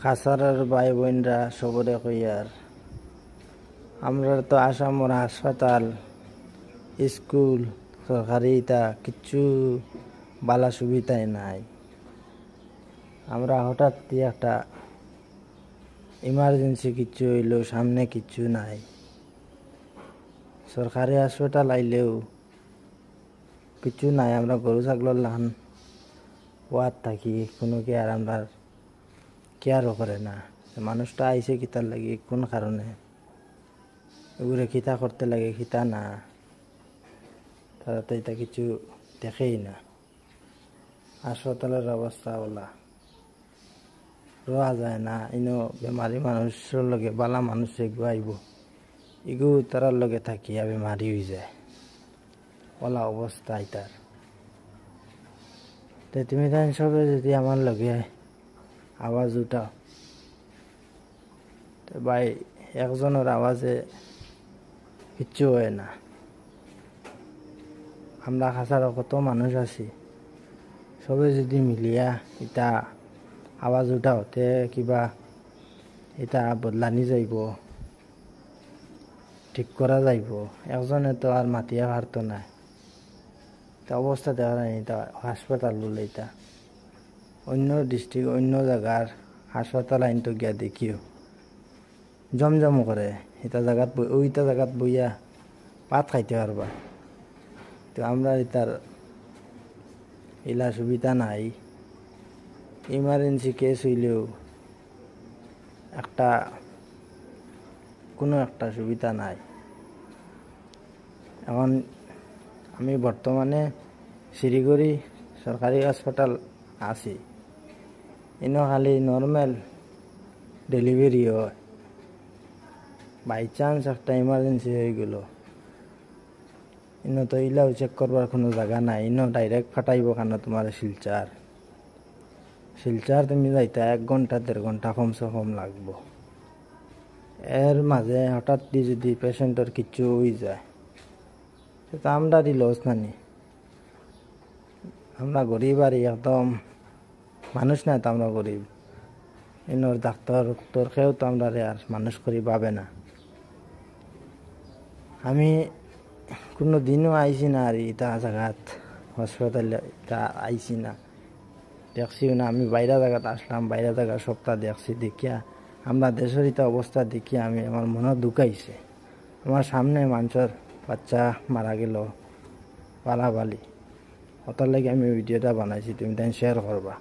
খাসারার ভাই বোনরা সবরে কইয়ার আমরা তো আসামর হাসপাতাল স্কুল সরকারি তা কিচ্ছু বালা সুবিধাই নাই। আমরা হঠাৎ একটা ইমার্জেন্সি কিচ্ছু হইল, সামনে কিচ্ছু নাই। সরকারি হাসপাতাল আইলেও কিচ্ছু নাই। আমরা গরু ছাগলের লান ওয়ার থাকি, কোনো কেয়ার আমরা কেয়ারও করে না। মানুষটা আইসে কিতার লাগে, কোন কারণে এগুলো খিতা করতে লাগে, খিতা না, তারা তো এটা কিছু দেখেই না। হাসপাতালের অবস্থা ওলা রোয়া যায় না। ইনো বেমারি মানুষের লগে বালা মানুষ এগু আইব, এগু তারার লগে থাকিয়া বেমারি হয়ে যায়। ওলা অবস্থা এটার। তো তুমি তাই সবে যদি আমার লগে আওয়াজ উঠাও, তো ভাই একজনের আওয়াজে কিচ্ছু হয় না। আমরা খাসারও কত মানুষ আছি, সবে যদি মিলিয়া এটা আওয়াজ উঠাও তে কিবা এটা বদলানি যাইব, ঠিক করা যাইব। একজনে তো আর মাতিয়া পারত না। তা অবস্থা দেখা যায় এটা হাসপাতাল বলে এটা অন্য ডিস্ট্রিক্ট অন্য জায়গার হাসপাতাল আইন তো গিয়া দেখিও জমজম করে। এটা জায়গাত ওইটা জায়গাত বইয়া ভাত খাইতে পারবা। তো আমরা এটার এলা সুবিধা নাই। ইমার্জেন্সি কেস হইলেও কোনো একটা সুবিধা নাই। এখন আমি বর্তমানে শিলিগুড়ি সরকারি হাসপাতাল আছি। ইনো খালি নর্মাল ডেলিভারি হয়। বাই চান্স একটা ইমার্জেন্সি হয়ে গেল, ইনো তো ইলাও চেক করবার কোনো জায়গা নাই। ইনো ডাইরেক্ট ফাটাইব কেন তোমার শিলচার তুমি যাইতা 1 ঘন্টা 1.5 ঘন্টা কমসে কম লাগবো। এর মাঝে হঠাৎ যদি পেশেন্টের কিচ্ছু হয়ে যায়, সেটা আমরা লস নানি। আমরা গরিব আর একদম মানুষ না, তো আমরা গরিব। ইনোর ডাক্তার খেয়েও তো আমরা আর মানুষ করি পাবে না। আমি কোনো দিনও আইছি না আর এটা জায়গাত হসপিটালে এটা আইছি না, দেখছিও না। আমি বাইরে জায়গাত আসলাম, বাইরে জায়গা সপ্তাহ দেখছি। দেখিয়া আমরা দেশের এটা অবস্থা দেখিয়া আমার মনে দুঃখাইছে। আমার সামনে মানুষের বাচ্চা মারা গেল পালাপালি, ওটার লাগে আমি ভিডিওটা বানাইছি। তুমি তাই শেয়ার করবা।